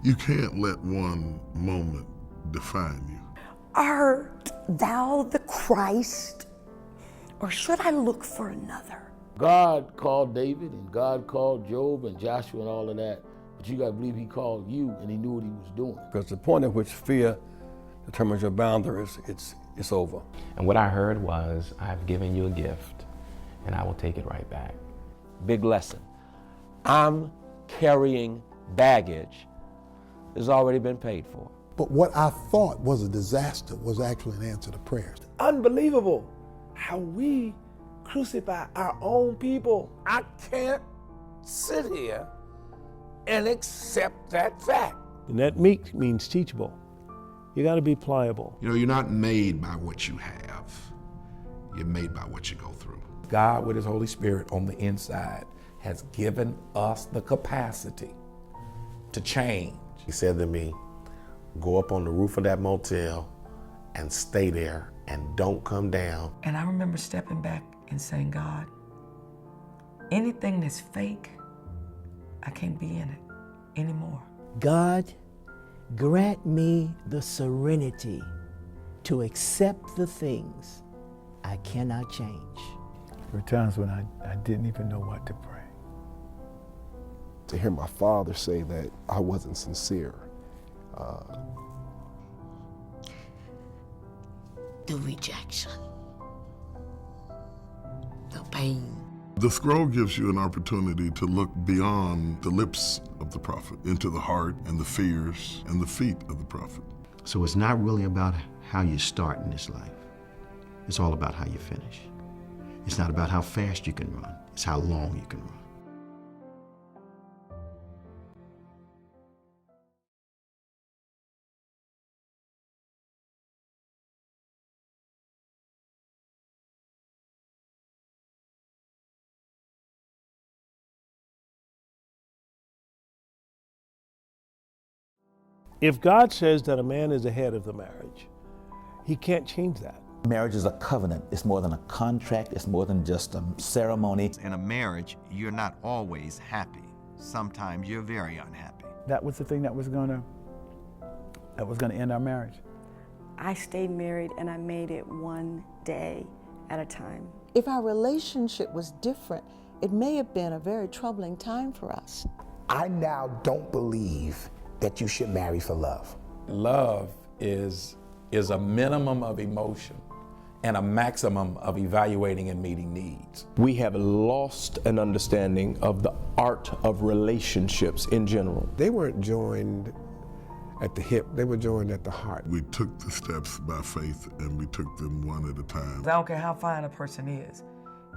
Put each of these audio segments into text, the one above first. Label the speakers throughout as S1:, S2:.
S1: You can't let one moment define you.
S2: Art thou the Christ, or should I look for another?
S3: God called David and God called Job and Joshua and all of that, but you got to believe he called you and he knew what he was doing.
S4: Because the point at which fear determines your boundaries, it's over.
S5: And what I heard was, I've given you a gift and I will take it right back.
S6: Big lesson. I'm carrying baggage that's already been paid for.
S7: But what I thought was a disaster was actually an answer to prayers.
S8: Unbelievable how we crucify our own people.
S6: I can't sit here and accept that fact.
S8: And that meek means teachable. You got to be pliable.
S9: You know, you're not made by what you have. You're made by what you go through.
S10: God, with his Holy Spirit on the inside, has given us the capacity to change.
S11: He said to me, go up on the roof of that motel and stay there and don't come down.
S12: And I remember stepping back and saying, God, anything that's fake, I can't be in it anymore.
S13: God, grant me the serenity to accept the things I cannot change.
S14: There were times when I didn't even know what to pray.
S15: To hear my father say that I wasn't sincere.
S16: The rejection, the pain.
S1: The scroll gives you an opportunity to look beyond the lips of the prophet into the heart and the fears and the feet of the prophet.
S9: So it's not really about how you start in this life. It's all about how you finish. It's not about how fast you can run. It's how long you can run.
S8: If God says that a man is the head of the marriage, he can't change that.
S17: Marriage is a covenant. It's more than a contract. It's more than just a ceremony.
S18: In a marriage, you're not always happy. Sometimes you're very unhappy.
S14: That was the thing that was gonna end our marriage.
S2: I stayed married and I made it one day at a time.
S19: If our relationship was different, it may have been a very troubling time for us.
S20: I now don't believe that you should marry for love.
S10: Love is a minimum of emotion and a maximum of evaluating and meeting needs.
S4: We have lost an understanding of the art of relationships in general.
S15: They weren't joined at the hip, they were joined at the heart.
S1: We took the steps by faith and we took them one at a time.
S12: I don't care how fine a person is.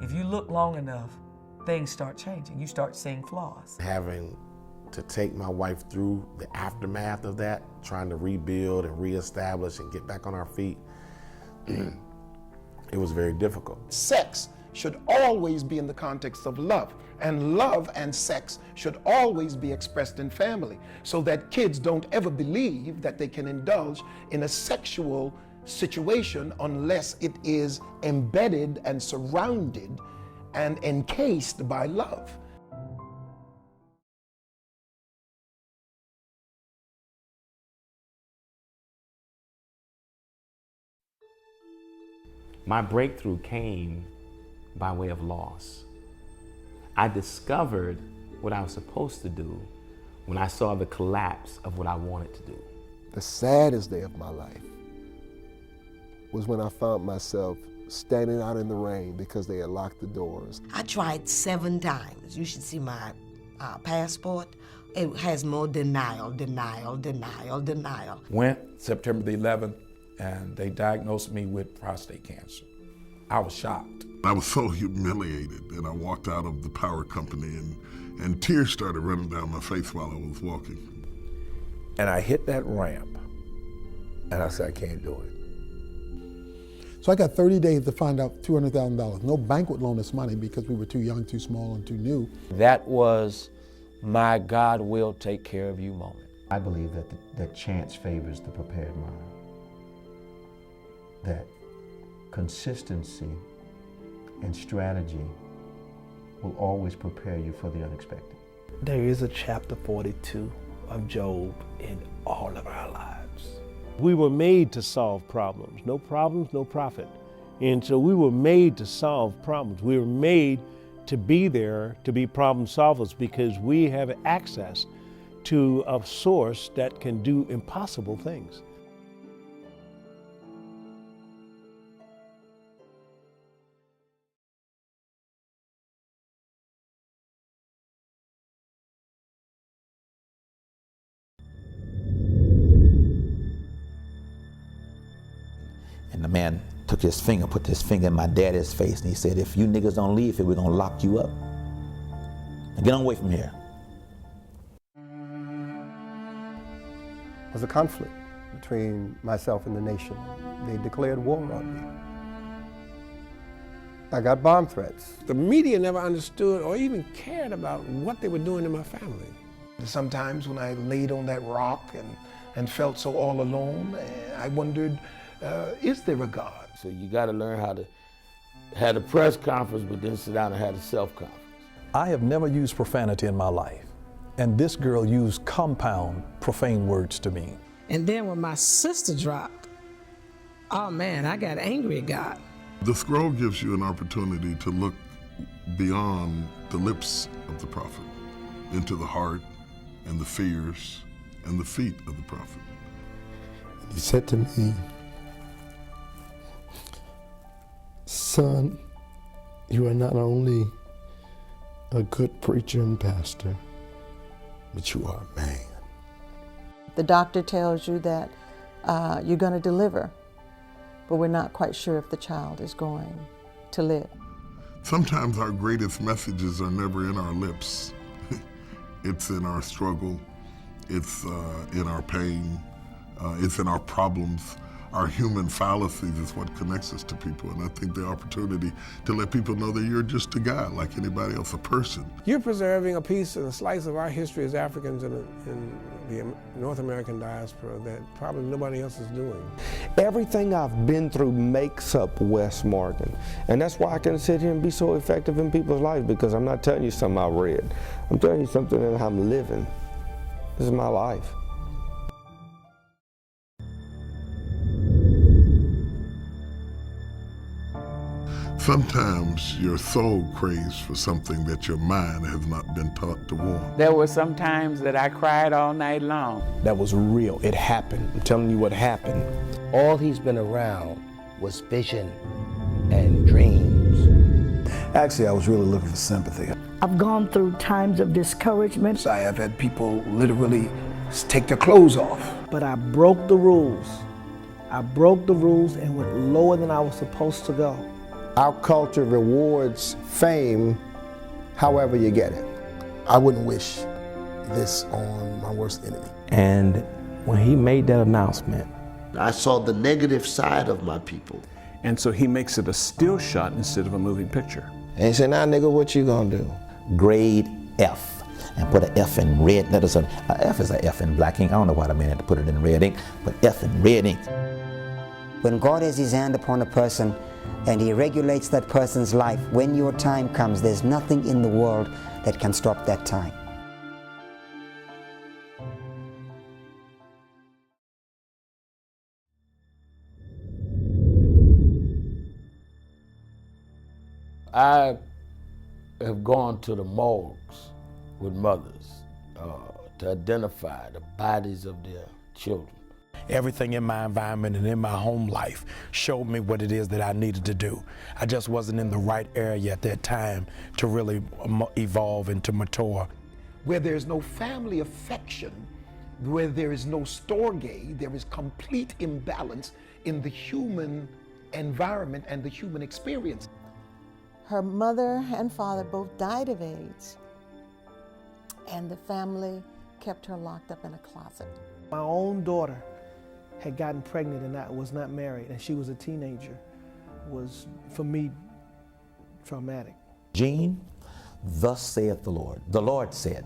S12: If you look long enough, things start changing. You start seeing flaws.
S11: Having to take my wife through the aftermath of that, trying to rebuild and reestablish and get back on our feet, it was very difficult.
S20: Sex should always be in the context of love, and love and sex should always be expressed in family, so that kids don't ever believe that they can indulge in a sexual situation unless it is embedded and surrounded and encased by love.
S5: My breakthrough came by way of loss. I discovered what I was supposed to do when I saw the collapse of what I wanted to do.
S15: The saddest day of my life was when I found myself standing out in the rain because they had locked the doors.
S16: I tried 7 times. You should see my passport. It has more denial.
S10: Went September the 11th, and they diagnosed me with prostate cancer. I was shocked.
S1: I was so humiliated, and I walked out of the power company and tears started running down my face while I was walking.
S4: And I hit that ramp, and I said, I can't do it.
S7: So I got 30 days to find out $200,000. No bank would loan us money because we were too young, too small, and too new.
S6: That was my God will take care of you moment.
S9: I believe that chance favors the prepared mind. That consistency and strategy will always prepare you for the unexpected.
S14: There is a chapter 42
S8: of Job in all of our lives. We were made to solve problems. No problems, no profit. And so we were made to solve problems. We were made to be there, to be problem solvers, because we have access to a source that can do impossible things.
S17: And the man took his finger, put his finger in my daddy's face, and he said, if you niggas don't leave here, we're gonna lock you up. Now get on away from here.
S15: There was a conflict between myself and the nation. They declared war on me. I got bomb threats.
S6: The media never understood or even cared about what they were doing to my family. Sometimes when I laid on that rock and felt so all alone, I wondered, is there a God?
S3: So you got to learn how to have a press conference, but then sit down and have a self-conference.
S21: I have never used profanity in my life, and this girl used compound profane words to me.
S22: And then when my sister dropped, oh man, I got angry at God.
S1: The scroll gives you an opportunity to look beyond the lips of the prophet into the heart and the fears and the feet of the prophet.
S15: He said to me, son, you are not only a good preacher and pastor, but you are a man.
S19: The doctor tells you that you're going to deliver, but we're not quite sure if the child is going to live.
S1: Sometimes our greatest messages are never in our lips. It's in our struggle, it's in our pain, it's in our problems. Our human fallacies is what connects us to people, and I think the opportunity to let people know that you're just a guy like anybody else, a person.
S6: You're preserving a piece and a slice of our history as Africans in the North American diaspora that probably nobody else is doing.
S23: Everything I've been through makes up Wes Morgan, and that's why I can sit here and be so effective in people's lives, because I'm not telling you something I read. I'm telling you something that I'm living. This is my life.
S1: Sometimes your soul craves for something that your mind has not been taught to want.
S24: There were some times that I cried all night long.
S23: That was real. It happened. I'm telling you what happened.
S25: All he's been around was vision and dreams.
S14: Actually, I was really looking for sympathy.
S26: I've gone through times of discouragement.
S6: I have had people literally take their clothes off.
S13: But I broke the rules. I broke the rules and went lower than I was supposed to go.
S15: Our culture rewards fame however you get it.
S20: I wouldn't wish this on my worst enemy.
S23: And when he made that announcement,
S27: I saw the negative side of my people.
S28: And so he makes it a still shot instead of a moving picture.
S23: And he said, now nigga, what you gonna do?
S17: Grade F. And put an F in red letters on. F is an F in black ink. I don't know why the man had to put it in red ink, but F in red ink.
S29: When God has his hand upon a person and he regulates that person's life, when your time comes, there's nothing in the world that can stop that time.
S3: I have gone to the morgues with mothers to identify the bodies of their children.
S23: Everything in my environment and in my home life showed me what it is that I needed to do. I just wasn't in the right area at that time to really evolve and to mature.
S20: Where there's no family affection, where there is no storge, there is complete imbalance in the human environment and the human experience.
S19: Her mother and father both died of AIDS, and the family kept her locked up in a closet.
S13: My own daughter had gotten pregnant and was not married, and she was a teenager. Was, for me, traumatic.
S17: Gene, thus saith the Lord. The Lord said,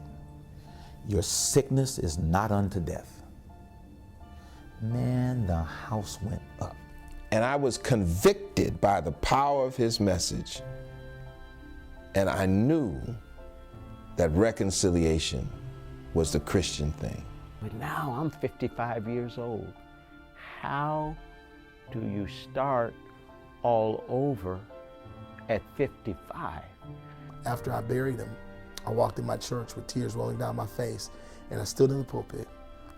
S17: your sickness is not unto death. Man, the house went up.
S23: And I was convicted by the power of his message. And I knew that reconciliation was the Christian thing.
S2: But now I'm 55 years old. How do you start all over at 55?
S4: After I buried him, I walked in my church with tears rolling down my face, and I stood in the pulpit,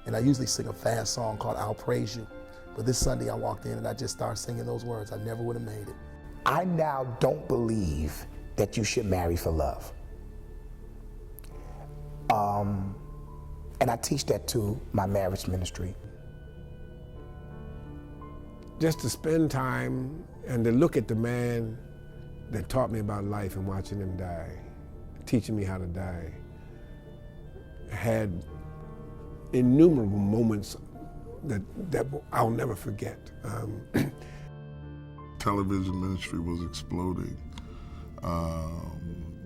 S4: and I usually sing a fast song called I'll Praise You. But this Sunday I walked in and I just started singing those words. I never would have made it.
S5: I now don't believe that you should marry for love. And I teach that to my marriage ministry.
S6: Just to spend time and to look at the man that taught me about life and watching him die, teaching me how to die, had innumerable moments that I'll never forget.
S1: Television ministry was exploding.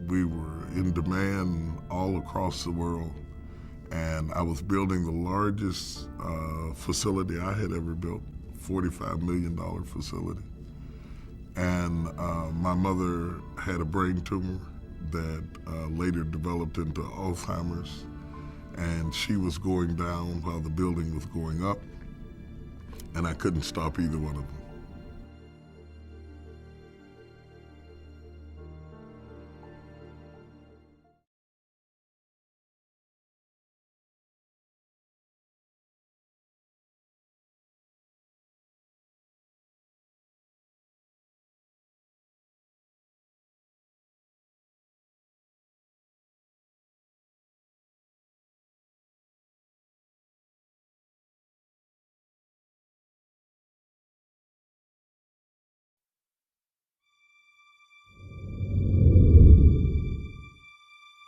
S1: We were in demand all across the world, and I was building the largest facility I had ever built, $45 million facility. And my mother had a brain tumor that later developed into Alzheimer's, and she was going down while the building was going up, and I couldn't stop either one of them.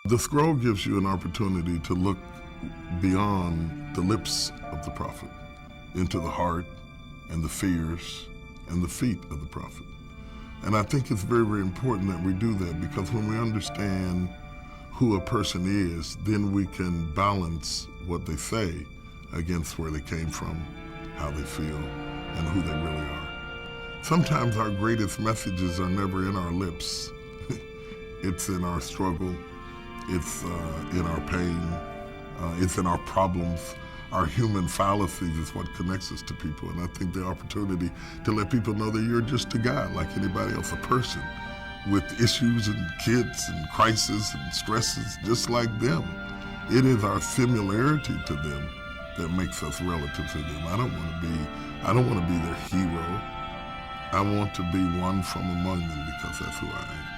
S1: The scroll gives you an opportunity to look beyond the lips of the prophet into the heart and the fears and the feet of the prophet. And I think it's very, very important that we do that, because when we understand who a person is, then we can balance what they say against where they came from, how they feel, and who they really are. Sometimes our greatest messages are never in our lips. It's in our struggle. It's in our pain, it's in our problems. Our human fallacies is what connects us to people. And I think the opportunity to let people know that you're just a guy like anybody else, a person with issues and kids and crises and stresses just like them. It is our similarity to them that makes us relative to them. I don't want to be their hero. I want to be one from among them, because that's who I am.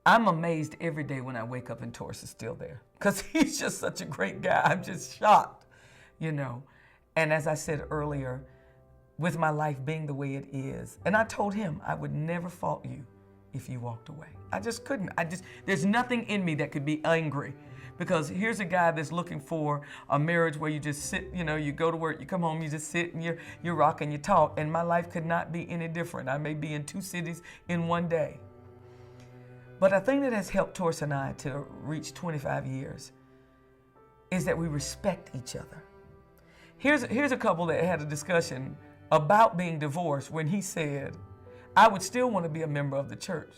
S7: I'm amazed every day when I wake up and Taurus is still there, because he's just such a great guy. I'm just shocked, you know. And as I said earlier, with my life being the way it is, and I told him I would never fault you if you walked away. I just couldn't. There's nothing in me that could be angry, because here's a guy that's looking for a marriage where you just sit, you know, you go to work, you come home, you just sit and you rock and you talk, and my life could not be any different. I may be in 2 cities in one day. But a thing that has helped Taurus and I to reach 25 years is that we respect each other. Here's a couple that had a discussion about being divorced when he said, I would still want to be a member of the church.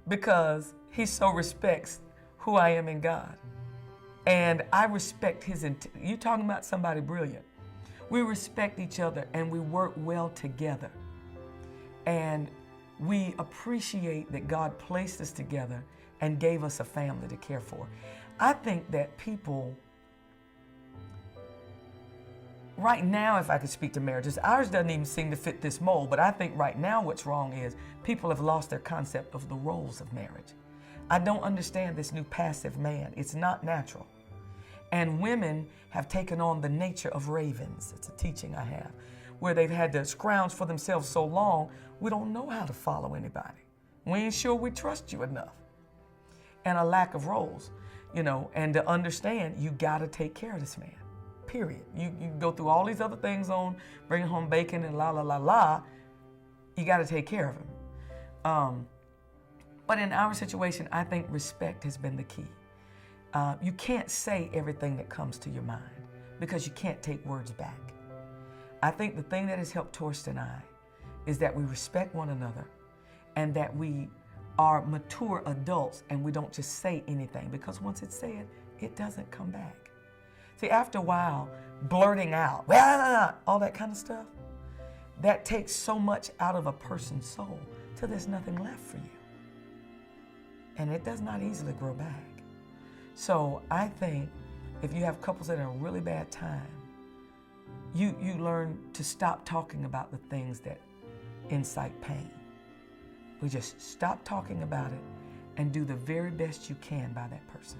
S7: Because he so respects who I am in God. And I respect his you're talking about somebody brilliant. We respect each other and we work well together. And we appreciate that God placed us together and gave us a family to care for. I think that people, right now, if I could speak to marriages, ours doesn't even seem to fit this mold, but I think right now what's wrong is people have lost their concept of the roles of marriage. I don't understand this new passive man. It's not natural. And women have taken on the nature of ravens. It's a teaching I have, where they've had to scrounge for themselves so long, we don't know how to follow anybody. We ain't sure we trust you enough. And a lack of roles, you know, and to understand you gotta take care of this man, period. You go through all these other things on bringing home bacon and la, la, la, la, you gotta take care of him. But in our situation, I think respect has been the key. You can't say everything that comes to your mind because you can't take words back. I think the thing that has helped Torsten and I is that we respect one another and that we are mature adults and we don't just say anything, because once it's said, it doesn't come back. See, after a while, blurting out, all that kind of stuff, that takes so much out of a person's soul till there's nothing left for you. And it does not easily grow back. So I think if you have couples that are in a really bad time, you learn to stop talking about the things that incite pain. We just stop talking about it and do the very best you can by that person.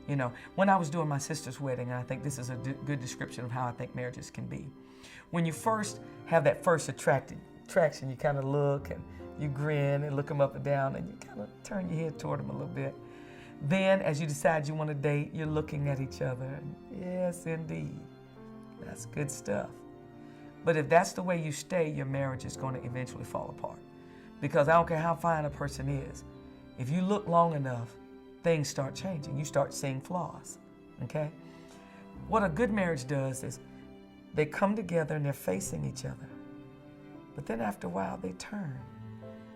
S7: You know, when I was doing my sister's wedding, and I think this is a good description of how I think marriages can be. When you first have that first attraction, you kind of look and you grin and look them up and down and you kind of turn your head toward them a little bit. Then as you decide you want to date, you're looking at each other. And yes, indeed. That's good stuff. But if that's the way you stay, your marriage is going to eventually fall apart. Because I don't care how fine a person is, if you look long enough, things start changing. You start seeing flaws, okay? What a good marriage does is they come together and they're facing each other. But then after a while, they turn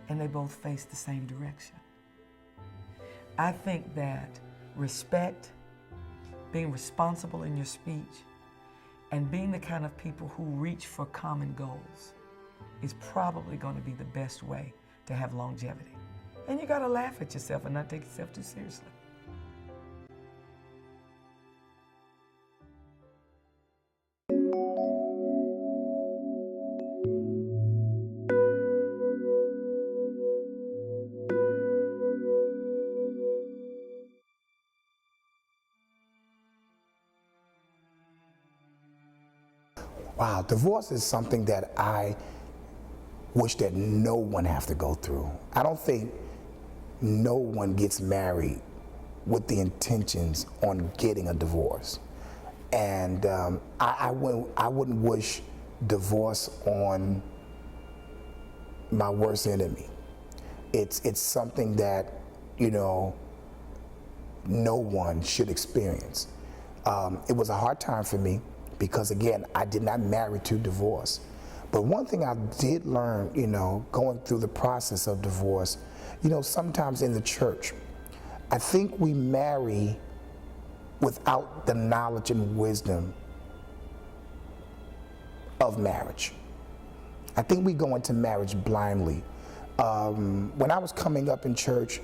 S7: and they both face the same direction. I think that respect, being responsible in your speech, and being the kind of people who reach for common goals is probably going to be the best way to have longevity. And you got to laugh at yourself and not take yourself too seriously.
S5: Wow, divorce is something that I wish that no one have to go through. I don't think no one gets married with the intentions on getting a divorce. And I wouldn't wish divorce on my worst enemy. It's something that, you know, no one should experience. It was a hard time for me because, again, I did not marry to divorce. But one thing I did learn, you know, going through the process of divorce, you know, sometimes in the church, I think we marry without the knowledge and wisdom of marriage. I think we go into marriage blindly. When I was coming up in church,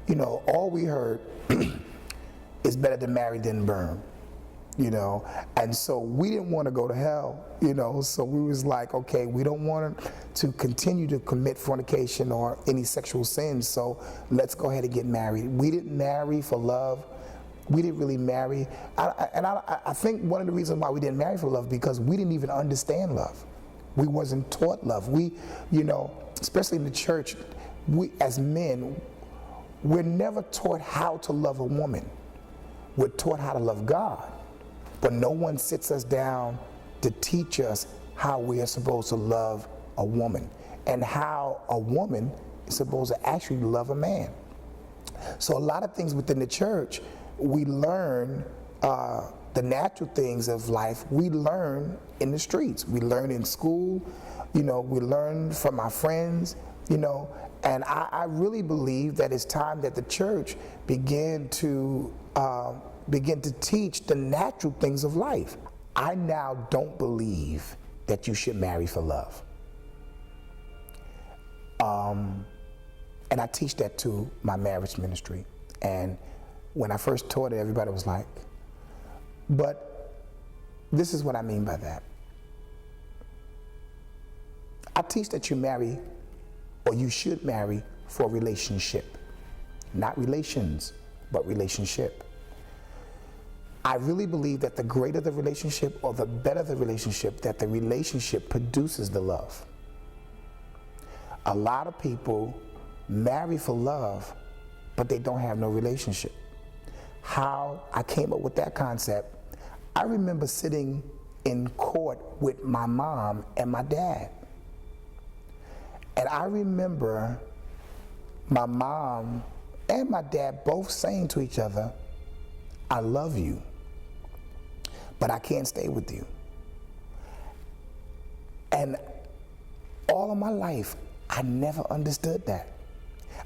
S5: you know, all we heard is better to marry than burn. You know, and so we didn't want to go to hell, you know, so we was like, okay, we don't want to continue to commit fornication or any sexual sins, so let's go ahead and get married. We didn't marry for love. We didn't really marry. I think one of the reasons why we didn't marry for love, because we didn't even understand love. We wasn't taught love. We, you know, especially in the church, we as men, we're never taught how to love a woman. We're taught how to love God. But no one sits us down to teach us how we are supposed to love a woman and how a woman is supposed to actually love a man. So a lot of things within the church, we learn the natural things of life, we learn in the streets. We learn in school, you know, we learn from our friends, you know, and I really believe that it's time that the church begin to teach the natural things of life. I now don't believe that you should marry for love. And I teach that to my marriage ministry. And when I first taught it, everybody was like, but this is what I mean by that. I teach that you marry, or you should marry, for a relationship. Not relations, but relationship. I really believe that the greater the relationship or the better the relationship, that the relationship produces the love. A lot of people marry for love, but they don't have no relationship. How I came up with that concept, I remember sitting in court with my mom and my dad. And I remember my mom and my dad both saying to each other, I love you, but I can't stay with you. And all of my life, I never understood that.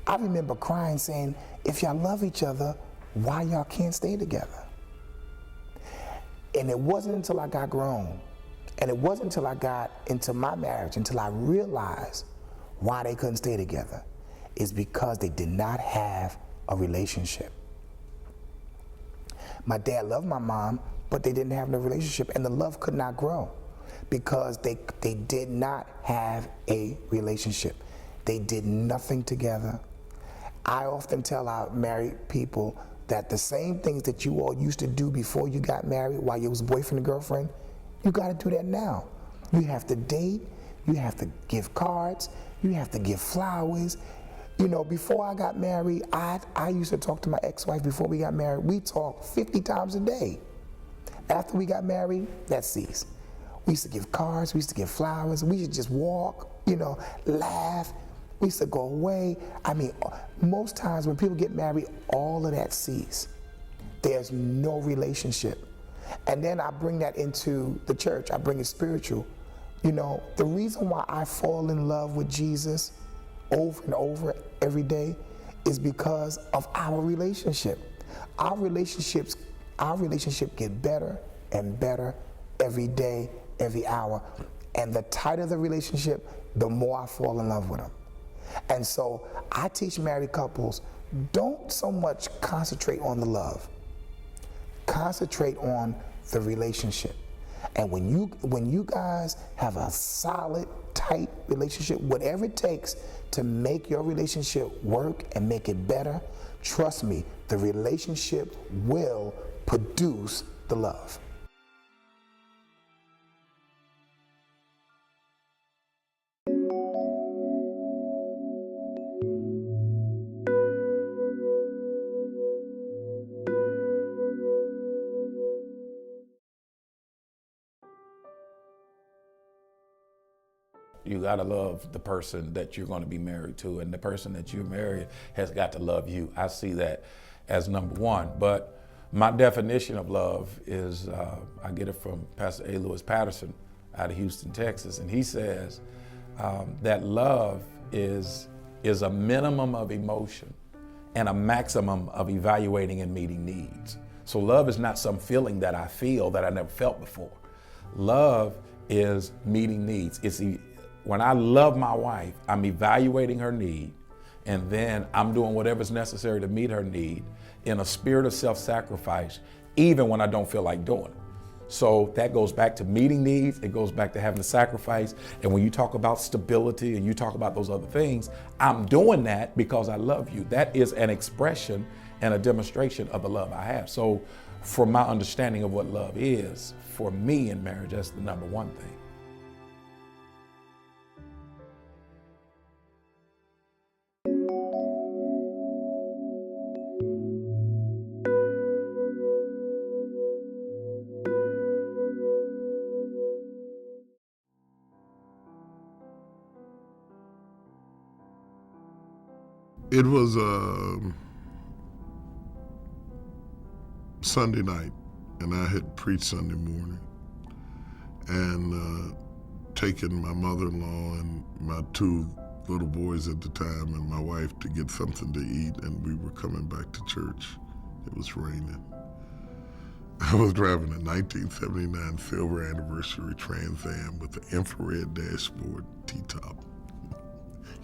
S5: I remember crying saying, if y'all love each other, why y'all can't stay together? And it wasn't until I got grown, and it wasn't until I got into my marriage, until I realized why they couldn't stay together. Is because they did not have a relationship. My dad loved my mom, but they didn't have no relationship, and the love could not grow because they did not have a relationship. They did nothing together. I often tell our married people that the same things that you all used to do before you got married while you was boyfriend and girlfriend, you got to do that now. You have to date, you have to give cards, you have to give flowers. You know, before I got married, I used to talk to my ex-wife before we got married. We talked 50 times a day. After we got married, that ceased. We used to give cards, we used to give flowers, we used to just walk, you know, laugh. We used to go away. I mean, most times when people get married, all of that ceases. There's no relationship. And then I bring that into the church, I bring it spiritual. You know, the reason why I fall in love with Jesus over and over every day is because of our relationship. Our relationship get better and better every day, every hour. And the tighter the relationship, the more I fall in love with them. And so I teach married couples, don't so much concentrate on the love. Concentrate on the relationship. And when you guys have a solid, tight relationship, whatever it takes to make your relationship work and make it better, trust me, the relationship will produce the love.
S8: You gotta love the person that you're gonna be married to, and the person that you're married has got to love you. I see that as number one. But my definition of love is, I get it from Pastor A. Lewis Patterson out of Houston, Texas, and he says that love is a minimum of emotion and a maximum of evaluating and meeting needs. So love is not some feeling that I feel that I never felt before. Love is meeting needs. When I love my wife, I'm evaluating her need, and then I'm doing whatever's necessary to meet her need in a spirit of self-sacrifice, even when I don't feel like doing it. So that goes back to meeting needs, it goes back to having to sacrifice, and when you talk about stability and you talk about those other things, I'm doing that because I love you. That is an expression and a demonstration of the love I have. So from my understanding of what love is, for me in marriage, that's the number one thing.
S1: It was Sunday night, and I had preached Sunday morning, and taken my mother-in-law and my two little boys at the time and my wife to get something to eat, and we were coming back to church. It was raining. I was driving a 1979 Silver Anniversary Trans Am with an infrared dashboard T-top.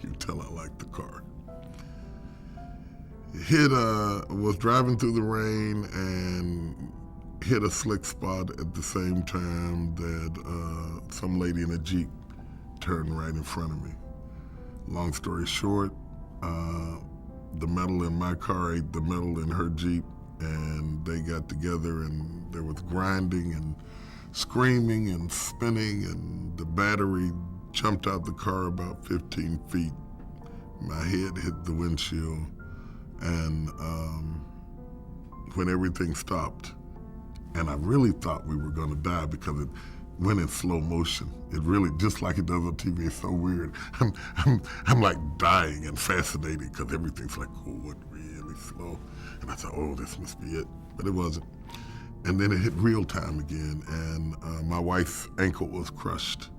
S1: You can tell I like the car. Was driving through the rain and hit a slick spot at the same time that some lady in a Jeep turned right in front of me. Long story short, the metal in my car ate the metal in her Jeep, and they got together, and there was grinding and screaming and spinning, and the battery jumped out the car about 15 feet. My head hit the windshield. And when everything stopped, and I really thought we were going to die because went in slow motion. It really, just like it does on TV, it's so weird. I'm like dying and fascinated because everything's like, oh, what, really slow? And I thought, oh, this must be it, but it wasn't. And then it hit real time again, and my wife's ankle was crushed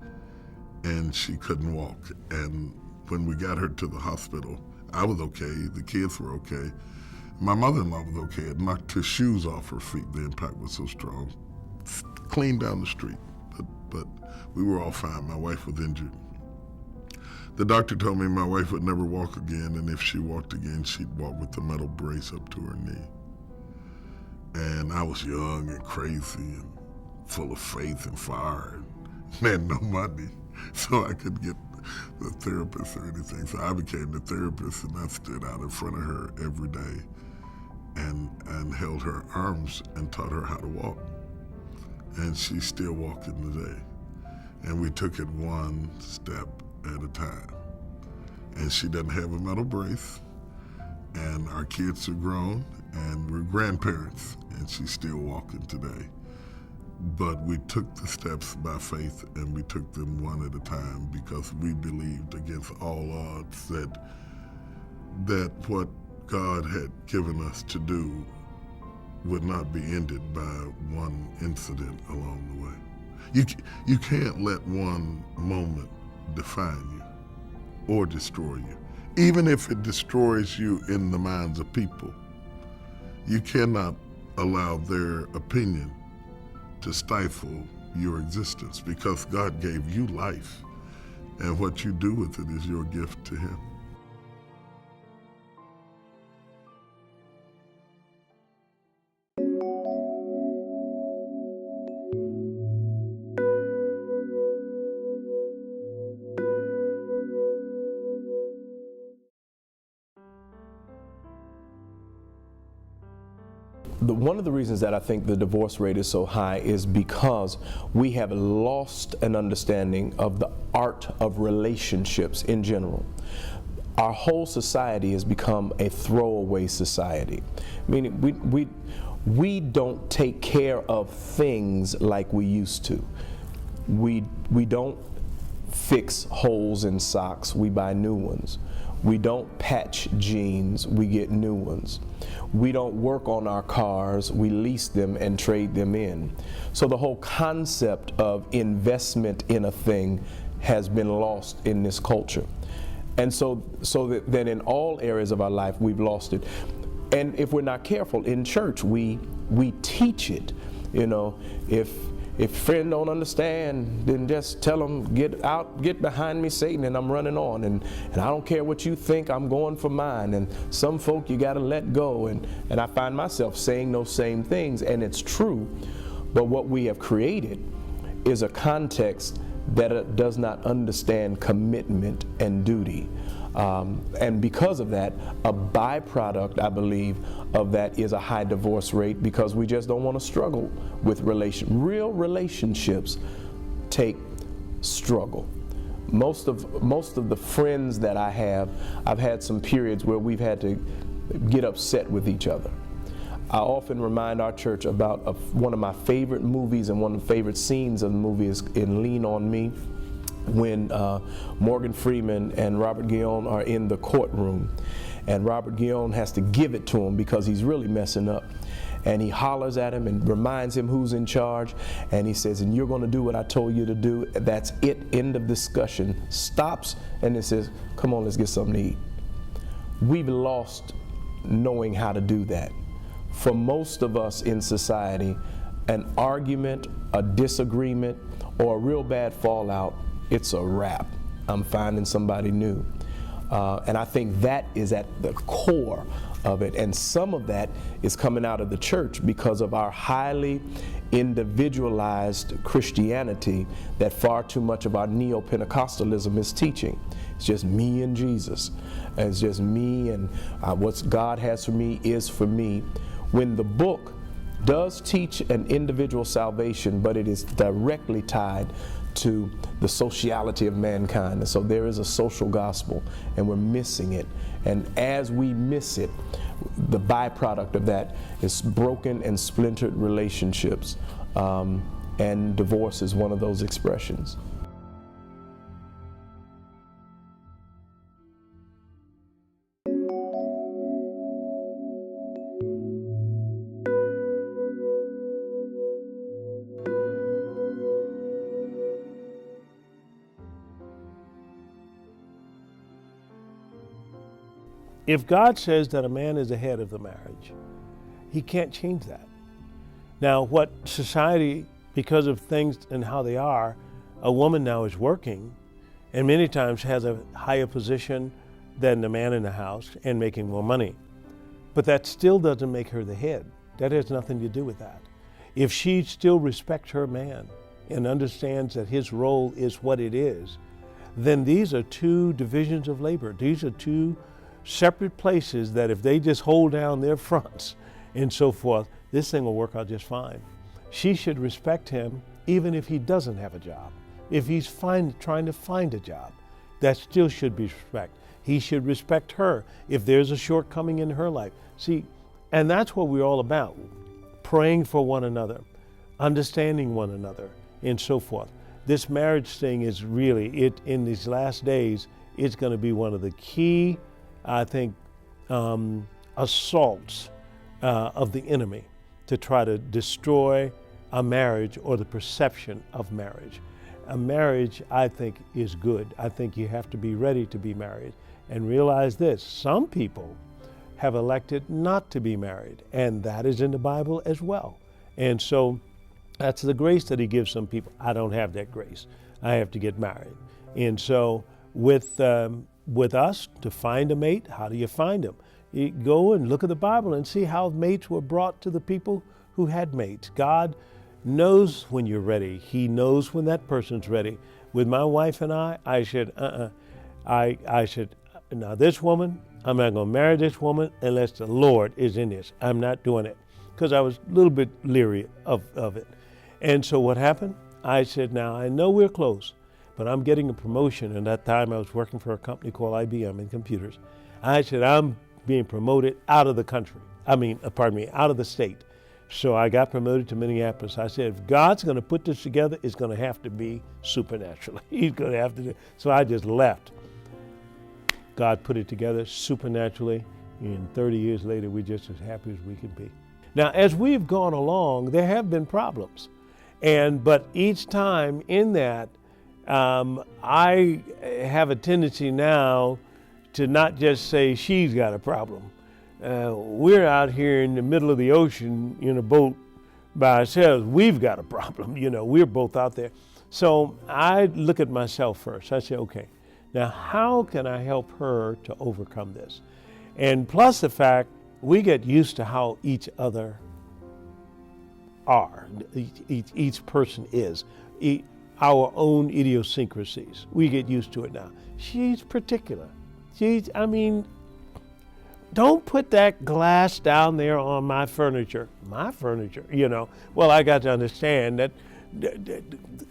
S1: and she couldn't walk. And when we got her to the hospital, I was okay, the kids were okay. My mother-in-law was okay. It knocked her shoes off her feet. The impact was so strong. Clean down the street, but we were all fine. My wife was injured. The doctor told me my wife would never walk again, and if she walked again, she'd walk with the metal brace up to her knee. And I was young and crazy and full of faith and fire and had no money, so I couldn't get the therapist or anything. So I became the therapist, and I stood out in front of her every day and held her arms and taught her how to walk. And she's still walking today. And we took it one step at a time. And she doesn't have a metal brace, and our kids are grown, and we're grandparents, and she's still walking today. But we took the steps by faith, and we took them one at a time because we believed against all odds that what God had given us to do would not be ended by one incident along the way. You can't let one moment define you or destroy you. Even if it destroys you in the minds of people, you cannot allow their opinion to stifle your existence, because God gave you life, and what you do with it is your gift to Him.
S28: One of the reasons that I think the divorce rate is so high is because we have lost an understanding of the art of relationships in general. Our whole society has become a throwaway society, meaning we don't take care of things like we used to. We don't fix holes in socks, we buy new ones. We don't patch jeans, we get new ones. We don't work on our cars, we lease them and trade them in. So the whole concept of investment in a thing has been lost in this culture. And so that in all areas of our life, we've lost it. And if we're not careful, in church, we teach it. You know, if friend don't understand, then just tell them, get behind me, Satan, and I'm running on. And I don't care what you think, I'm going for mine. And some folk you gotta let go. And I find myself saying those same things, and it's true. But what we have created is a context that does not understand commitment and duty. And because of that, a byproduct, I believe, of that is a high divorce rate, because we just don't want to struggle with real relationships take struggle. Most of the friends that I have, I've had some periods where we've had to get upset with each other. I often remind our church about one of my favorite movies, and one of the favorite scenes of the movie is in Lean on Me, when Morgan Freeman and Robert Guillaume are in the courtroom, and Robert Guillaume has to give it to him because he's really messing up. And he hollers at him and reminds him who's in charge, and he says, and you're going to do what I told you to do. That's it, end of discussion. Stops, and it says, come on, let's get something to eat. We've lost knowing how to do that. For most of us in society, an argument, a disagreement, or a real bad fallout, it's a wrap. I'm finding somebody new. And I think that is at the core of it. And some of that is coming out of the church because of our highly individualized Christianity that far too much of our neo-Pentecostalism is teaching. It's just me and Jesus. And it's just me, and what God has for me is for me. When the book does teach an individual salvation, but it is directly tied to the sociality of mankind. And so there is a social gospel, and we're missing it. And as we miss it, the byproduct of that is broken and splintered relationships. and divorce is one of those expressions.
S9: If God says that a man is the head of the marriage, he can't change that. Now, what society, because of things and how they are, a woman now is working and many times has a higher position than the man in the house and making more money. But that still doesn't make her the head. That has nothing to do with that. If she still respects her man and understands that his role is what it is, then these are two divisions of labor. These are two separate places that if they just hold down their fronts and so forth, this thing will work out just fine. She should respect him even if he doesn't have a job. If he's trying to find a job, that still should be respect. He should respect her if there's a shortcoming in her life. See, and that's what we're all about, praying for one another, understanding one another, and so forth. This marriage thing is really, in these last days, it's going to be one of the key, I think, assaults of the enemy to try to destroy a marriage or the perception of marriage. A marriage, I think, is good. I think you have to be ready to be married and realize this. Some people have elected not to be married, and that is in the Bible as well. And so that's the grace that he gives some people. I don't have that grace. I have to get married. And so with us, to find a mate, how do you find them? You go and look at the Bible and see how mates were brought to the people who had mates. God knows when you're ready. He knows when that person's ready. With my wife and I said, now this woman, I'm not going to marry this woman unless the Lord is in this. I'm not doing it. Because I was a little bit leery of it. And so what happened? I said, now I know we're close, but I'm getting a promotion. And that time I was working for a company called IBM in computers. I said, I'm being promoted out of the country. out of the state. So I got promoted to Minneapolis. I said, if God's going to put this together, it's going to have to be supernaturally. He's going to have to do it. So I just left. God put it together supernaturally, and 30 years later, we're just as happy as we can be. Now, as we've gone along, there have been problems. But each time in that, I have a tendency now to not just say she's got a problem. We're out here in the middle of the ocean in a boat by ourselves. We've got a problem, we're both out there. So I look at myself first. I say, okay, now how can I help her to overcome this? And plus the fact, we get used to how each other are, each person is, our own idiosyncrasies. We get used to it now. She's particular. Don't put that glass down there on my furniture. My furniture, Well, I got to understand that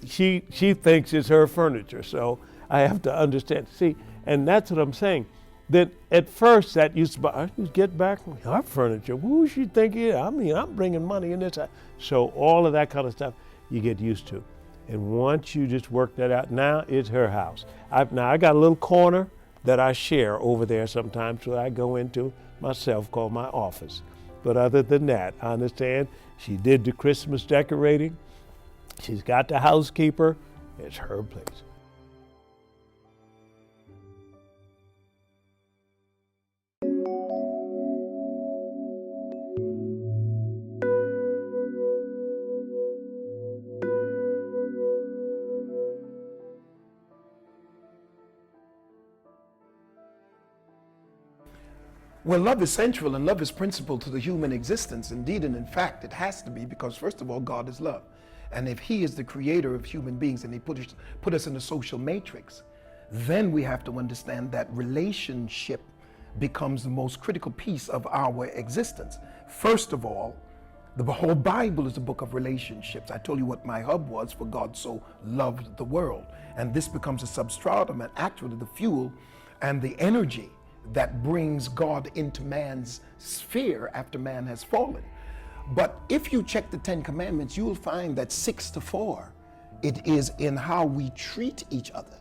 S9: she thinks it's her furniture, so I have to understand. See, and that's what I'm saying. That at first that used to be, I just get back our furniture. Who she think it is? I'm bringing money in this. So all of that kind of stuff you get used to. And once you just work that out, now it's her house. I got a little corner that I share over there sometimes, so I go into myself, called my office. But other than that, I understand she did the Christmas decorating. She's got the housekeeper. It's her place.
S20: Well, love is central and love is principal to the human existence. Indeed, and in fact, it has to be, because first of all, God is love. And if he is the creator of human beings and he put us in a social matrix, then we have to understand that relationship becomes the most critical piece of our existence. First of all, the whole Bible is a book of relationships. I told you what my hub was, for God so loved the world. And this becomes a substratum and actually the fuel and the energy that brings God into man's sphere after man has fallen. But if you check the 10 Commandments, you'll find that 6 to 4, it is in how we treat each other.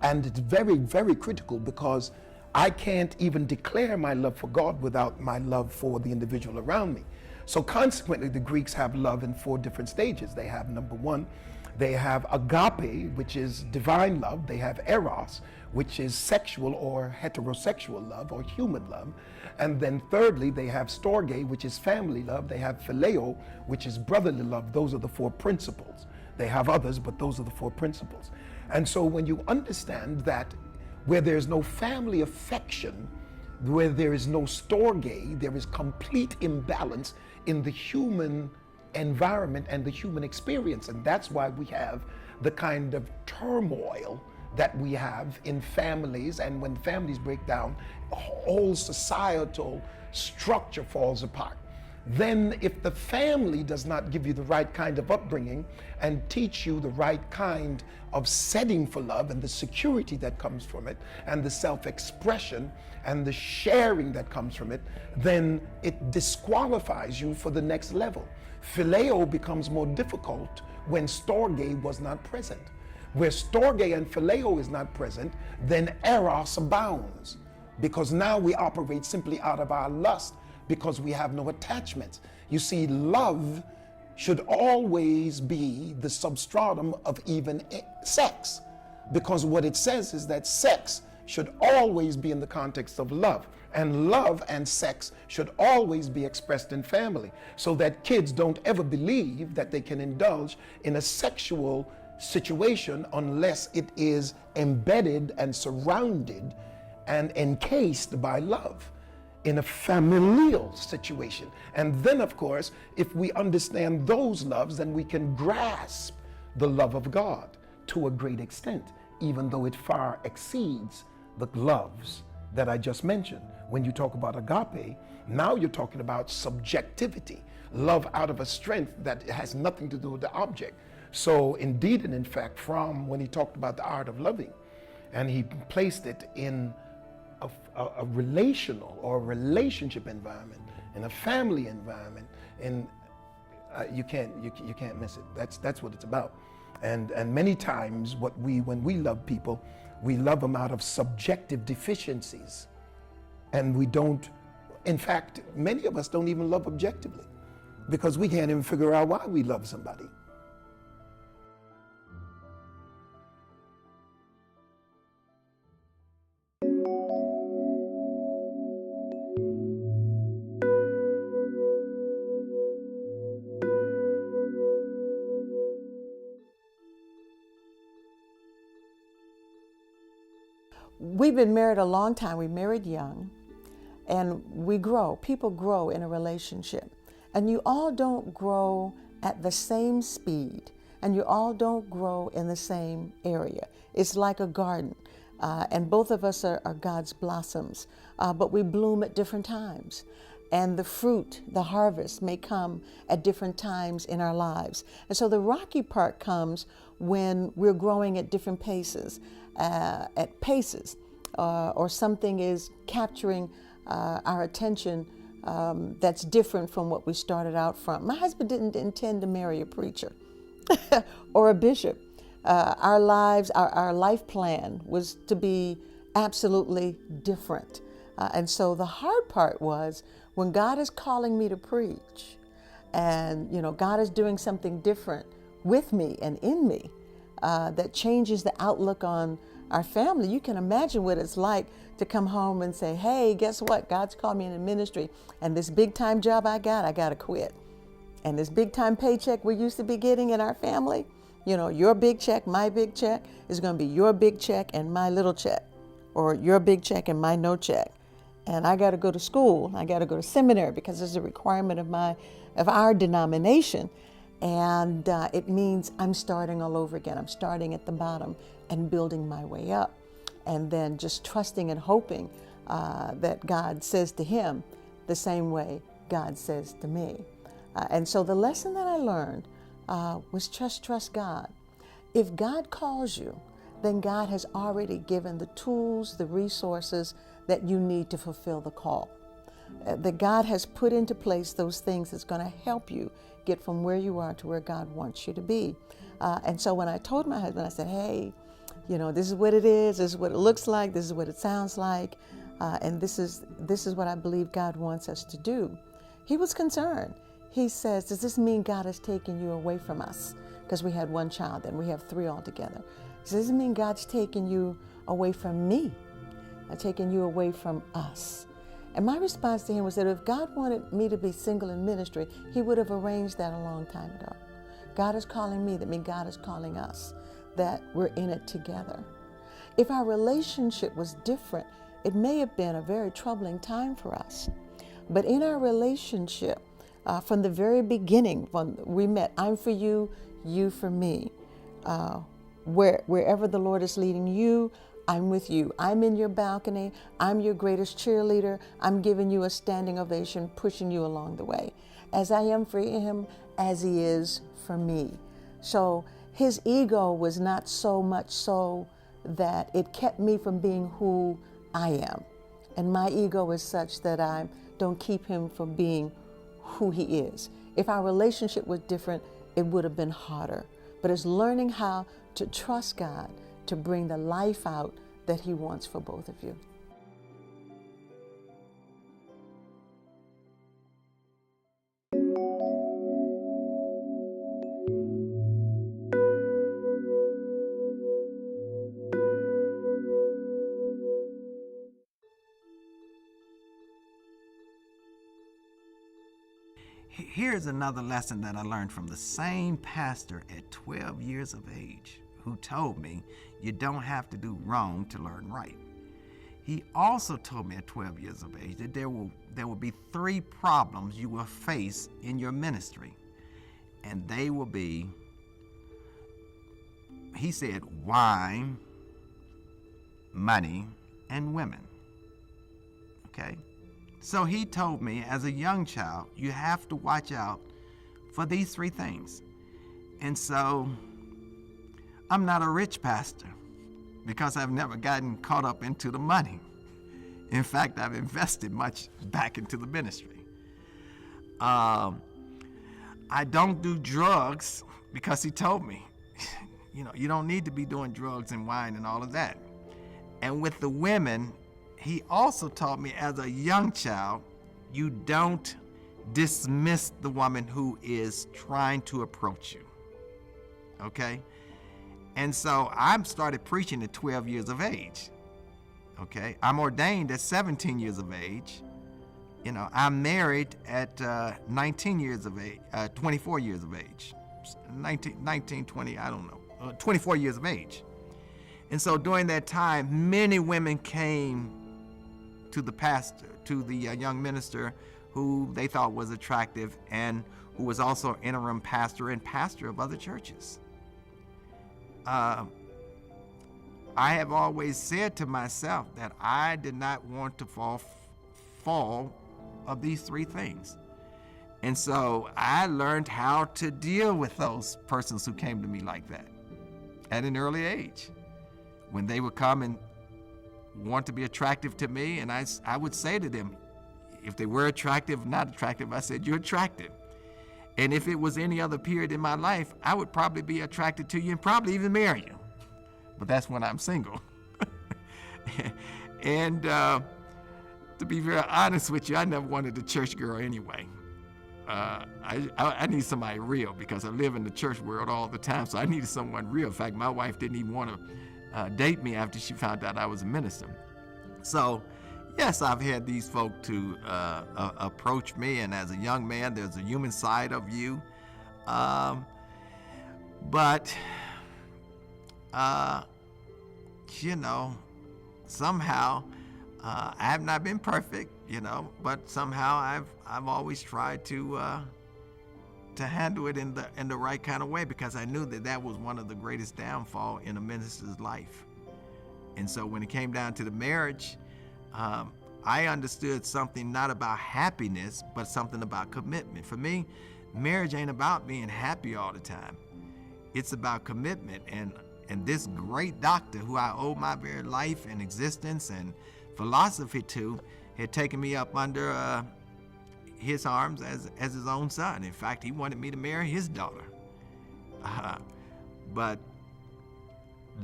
S20: And it's very, very critical, because I can't even declare my love for God without my love for the individual around me. So consequently, the Greeks have love in 4 different stages. They have, number 1, they have agape, which is divine love. They have eros, which is sexual or heterosexual love or human love. And then thirdly, they have storge, which is family love. They have phileo, which is brotherly love. Those are the 4 principles. They have others, but those are the 4 principles. And so when you understand that where there's no family affection, where there is no storge, there is complete imbalance in the human environment and the human experience. And that's why we have the kind of turmoil that we have in families. And when families break down, whole societal structure falls apart. Then if the family does not give you the right kind of upbringing and teach you the right kind of setting for love and the security that comes from it and the self-expression and the sharing that comes from it, then it disqualifies you for the next level. Phileo becomes more difficult when storge was not present. Where storge and phileo is not present, then eros abounds, because now we operate simply out of our lust, because we have no attachments. You see, love should always be the substratum of even sex, because what it says is that sex should always be in the context of love, and love and sex should always be expressed in family, so that kids don't ever believe that they can indulge in a sexual situation unless it is embedded and surrounded and encased by love in a familial situation. And then, of course, if we understand those loves, then we can grasp the love of God to a great extent, even though it far exceeds the loves that I just mentioned. When you talk about agape, now you're talking about subjectivity, love out of a strength that has nothing to do with the object. So indeed and in fact, from when he talked about the art of loving, and he placed it in a relational or a relationship environment, in a family environment, and you can't miss it. That's what it's about. And many times when we love people, we love them out of subjective deficiencies, and we don't. In fact, many of us don't even love objectively, because we can't even figure out why we love somebody.
S19: We've been married a long time. We married young, and we grow. People grow in a relationship, and you all don't grow at the same speed, and you all don't grow in the same area. It's like a garden, and both of us are God's blossoms, but we bloom at different times. And the fruit, the harvest, may come at different times in our lives. And so the rocky part comes when we're growing at different paces, or something is capturing our attention that's different from what we started out from. My husband didn't intend to marry a preacher or a bishop. Our lives, our life plan was to be absolutely different. And so the hard part was when God is calling me to preach, and God is doing something different with me and in me that changes the outlook on our family. You can imagine what it's like to come home and say, hey, guess what? God's called me into ministry, and this big time job I got to quit. And this big time paycheck we used to be getting in our family, your big check, my big check, is going to be your big check and my little check, or your big check and my no check. And I got to go to school. I got to go to seminary because it's a requirement of our denomination. And it means I'm starting all over again. I'm starting at the bottom and building my way up. And then just trusting and hoping that God says to him the same way God says to me. And so the lesson that I learned was just trust God. If God calls you, then God has already given the tools, the resources that you need to fulfill the call. that God has put into place those things that's going to help you get from where you are to where God wants you to be. And so when I told my husband, I said, hey, you know, this is what it is, this is what it looks like, this is what it sounds like, and this is what I believe God wants us to do. He was concerned. He says, does this mean God has taken you away from us? Because we had one child, and we have 3 altogether. Does this mean God's taken you away from me? Taking you away from us? And my response to him was that if God wanted me to be single in ministry, he would have arranged that a long time ago. God is calling me, that means God is calling us, that we're in it together. If our relationship was different, it may have been a very troubling time for us. But in our relationship, from the very beginning, when we met, I'm for you, you for me. Wherever the Lord is leading you, I'm with you. I'm in your balcony. I'm your greatest cheerleader. I'm giving you a standing ovation, pushing you along the way, as I am for him, as he is for me. So his ego was not so much so that it kept me from being who I am. And my ego is such that I don't keep him from being who he is. If our relationship was different, it would have been harder. But it's learning how to trust God to bring the life out that he wants for both of you.
S10: Here's another lesson that I learned from the same pastor at 12 years of age, who told me you don't have to do wrong to learn right. He also told me at 12 years of age that there will be 3 problems you will face in your ministry. And they will be, he said, wine, money, and women. Okay? So he told me as a young child, you have to watch out for these 3 things. And so I'm not a rich pastor because I've never gotten caught up into the money. In fact, I've invested much back into the ministry. I don't do drugs because he told me, you know, you don't need to be doing drugs and wine and all of that. And with the women, he also taught me as a young child, you don't dismiss the woman who is trying to approach you, okay? And so I started preaching at 12 years of age, okay? I'm ordained at 17 years of age. You know, I'm married at 19 years of age, 24 years of age, 19, 20, I don't know, 24 years of age. And so during that time, many women came to the pastor, to the young minister who they thought was attractive and who was also interim pastor and pastor of other churches. I have always said to myself that I did not want to fall of these 3 things. And so I learned how to deal with those persons who came to me like that at an early age. When they would come and want to be attractive to me, and I would say to them, if they were attractive, not attractive, I said, you're attractive. And if it was any other period in my life, I would probably be attracted to you and probably even marry you. But that's when I'm single. And to be very honest with you, I never wanted a church girl anyway. I need somebody real because I live in the church world all the time, so I needed someone real. In fact, my wife didn't even want to date me after she found out I was a minister. So, yes, I've had these folk to approach me, and as a young man, there's a human side of you. But, you know, somehow, I have not been perfect, you know, but somehow I've always tried to handle it in the right kind of way, because I knew that was one of the greatest downfall in a minister's life. And so when it came down to the marriage, I understood something not about happiness, but something about commitment. For me, marriage ain't about being happy all the time. It's about commitment. And this great doctor who I owe my very life and existence and philosophy to, had taken me up under his arms as his own son. In fact, he wanted me to marry his daughter. But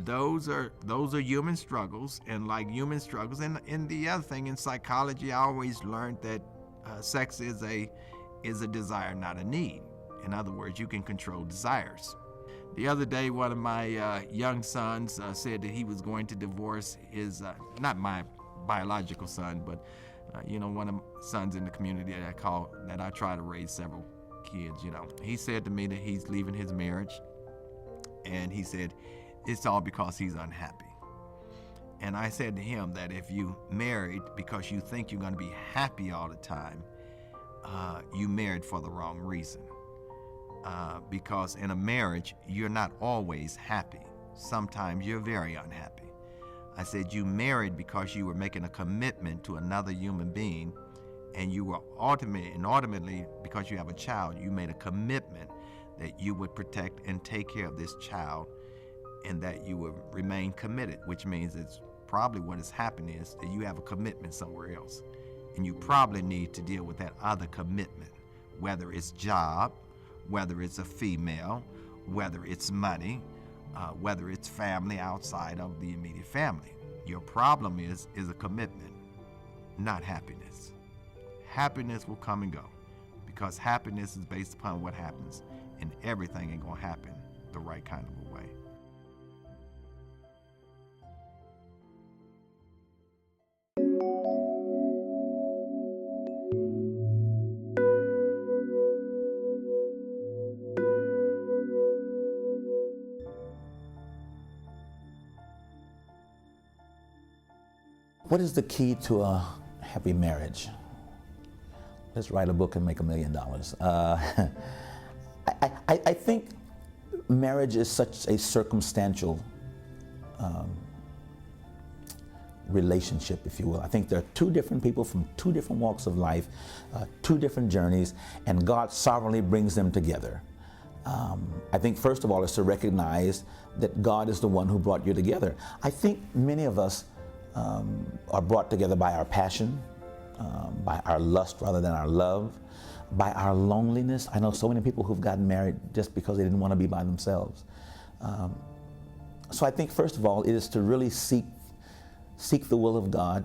S10: those are human struggles, and like human struggles, and the other thing in psychology, I always learned that sex is a desire, not a need. In other words, you can control desires. The other day, one of my young sons said that he was going to divorce his, not my biological son, but one of the sons in the community that I try to raise several kids. He said to me that he's leaving his marriage, and he said it's all because he's unhappy. And I said to him that if you married because you think you're going to be happy all the time, you married for the wrong reason. Because in a marriage, you're not always happy. Sometimes you're very unhappy. I said you married because you were making a commitment to another human being, and you were ultimately, because you have a child, you made a commitment that you would protect and take care of this child, and that you would remain committed, which means it's probably what has happened is that you have a commitment somewhere else, and you probably need to deal with that other commitment, whether it's job, whether it's a female, whether it's money, whether it's family outside of the immediate family. Your problem is a commitment, not happiness. Happiness will come and go, because happiness is based upon what happens, and everything ain't gonna happen the right kind of a way.
S17: What is the key to a happy marriage? Let's write a book and make $1 million. I think marriage is such a circumstantial relationship, if you will. I think there are two different people from two different walks of life, two different journeys, and God sovereignly brings them together. I think first of all is to recognize that God is the one who brought you together. I think many of us are brought together by our passion, by our lust rather than our love, by our loneliness. I know so many people who've gotten married just because they didn't want to be by themselves. So I think first of all it is to really seek the will of God,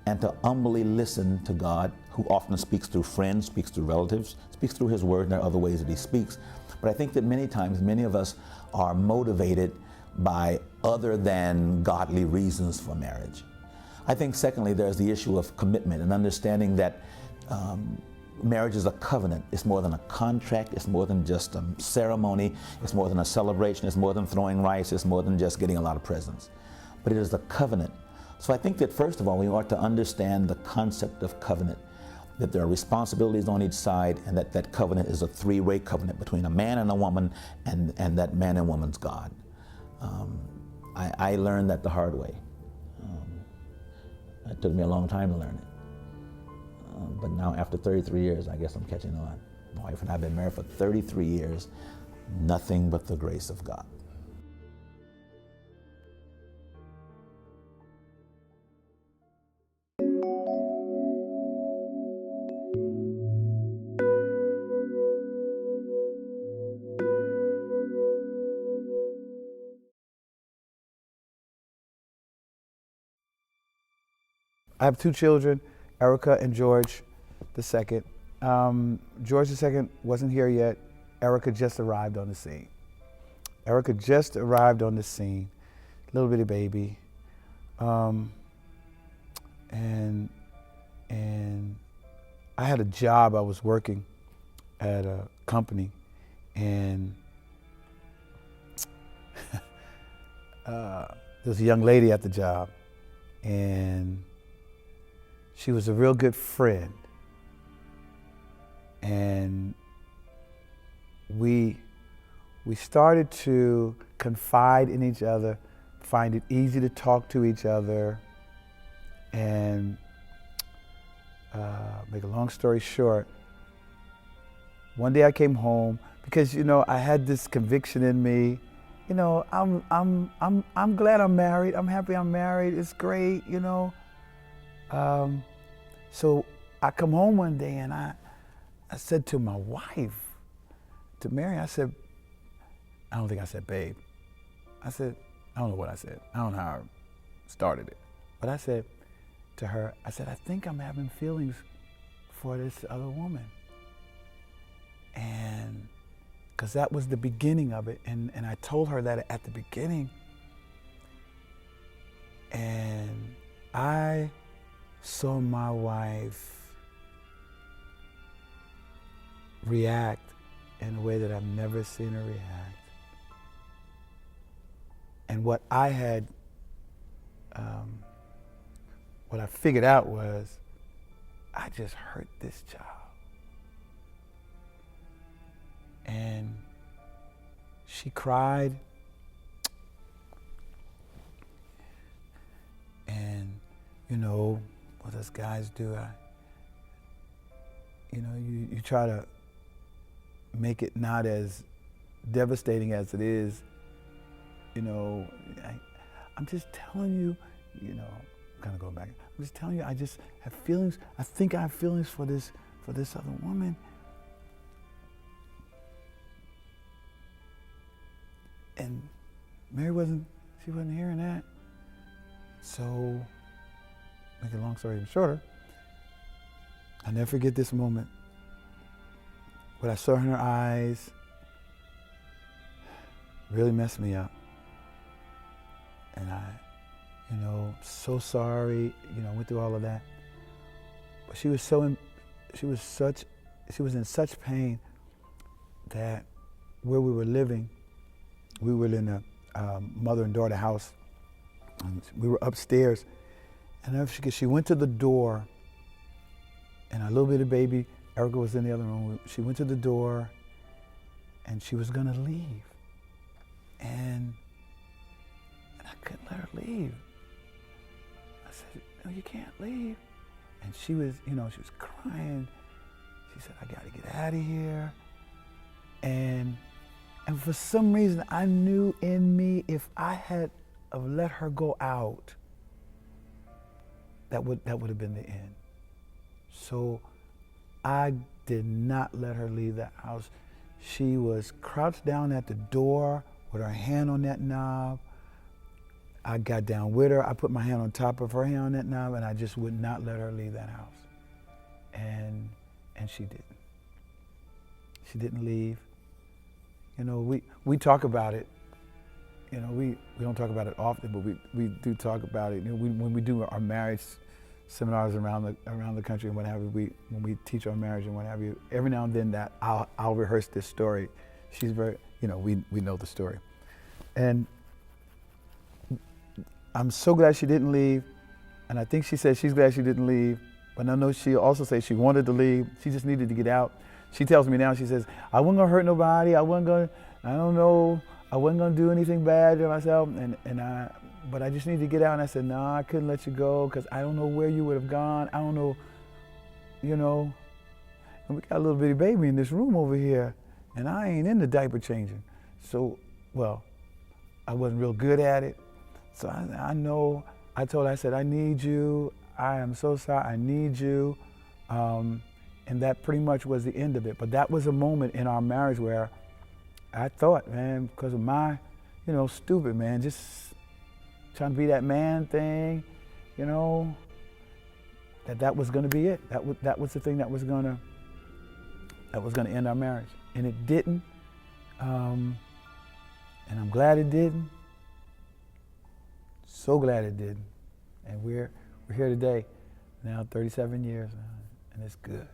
S17: and to humbly listen to God, who often speaks through friends, speaks through relatives, speaks through His Word, and there are other ways that He speaks. But I think that many times, many of us are motivated by other than godly reasons for marriage. I think secondly, there's the issue of commitment and understanding that marriage is a covenant. It's more than a contract. It's more than just a ceremony. It's more than a celebration. It's more than throwing rice. It's more than just getting a lot of presents. But it is a covenant. So I think that first of all, we ought to understand the concept of covenant, that there are responsibilities on each side, and that covenant is a three-way covenant between a man and a woman, and that man and woman's God. I learned that the hard way. It took me a long time to learn it. But now after 33 years, I guess I'm catching on. My wife and I have been married for 33 years, nothing but the grace of God.
S11: I have two children, Erica and George II. George II wasn't here yet. Erica just arrived on the scene. Little bitty baby. And I had a job. I was working at a company, and there was a young lady at the job, and she was a real good friend. And we started to confide in each other, find it easy to talk to each other, and make a long story short, one day I came home because, you know, I had this conviction in me, you know, I'm glad I'm married, I'm happy I'm married, it's great, you know. So I come home one day and I said to my wife, to Mary, I said, I don't think I said babe. I said, I don't know what I said. I don't know how I started it. But I said to her, I said, I think I'm having feelings for this other woman. And because that was the beginning of it. And I told her that at the beginning. And I saw my wife react in a way that I've never seen her react. And what I had, what I figured out was, I just hurt this child. And she cried. And, you know, what us guys do, you try to make it not as devastating as it is. You know, I'm just telling you, I'm kind of going back. I'm just telling you, I just have feelings. I think I have feelings for this other woman. And Mary wasn't hearing that. So, make a long story even shorter, I'll never forget this moment. What I saw in her eyes really messed me up. And I, so sorry, went through all of that. But she was in such pain that where we were living, we were in a mother and daughter house. And we were upstairs. And she went to the door, and our little bitty baby, Erica, was in the other room. She went to the door, and she was gonna leave. And I couldn't let her leave. I said, no, you can't leave. And she was, she was crying. She said, I gotta get out of here. And for some reason, I knew in me, if I had let her go out, that would have been the end. So I did not let her leave that house. She was crouched down at the door with her hand on that knob. I got down with her. I put my hand on top of her hand on that knob, and I just would not let her leave that house. And she didn't. She didn't leave. We talk about it. We don't talk about it often, but we do talk about it. When we do our marriage seminars around the country and what have you, when we teach on marriage and what have you, every now and then that I'll rehearse this story. She's very, we know the story. And I'm so glad she didn't leave. And I think she said she's glad she didn't leave. But I know she also said she wanted to leave. She just needed to get out. She tells me now, she says, I wasn't gonna hurt nobody. I wasn't gonna do anything bad to myself. But I just need to get out. And I said, no, I couldn't let you go because I don't know where you would have gone. I don't know, and we got a little bitty baby in this room over here, and I ain't into diaper changing. So, well, I wasn't real good at it. So I know, I told her, I said, I need you. I am so sorry, I need you. And that pretty much was the end of it. But that was a moment in our marriage where I thought, man, because of my, stupid, man, just trying to be that man thing, that was going to be it. That was the thing that was going to end our marriage. And it didn't. And I'm glad it didn't. So glad it didn't. And we're here today, now 37 years, and it's good.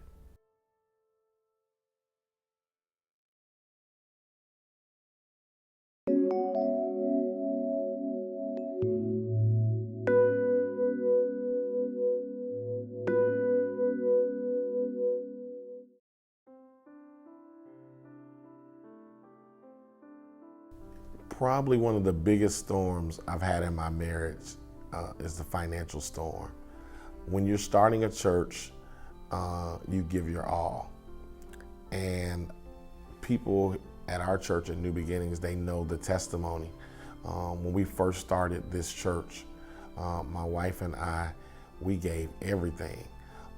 S12: Probably one of the biggest storms I've had in my marriage is the financial storm. When you're starting a church, you give your all. And people at our church at New Beginnings, they know the testimony. When we first started this church, my wife and I, we gave everything.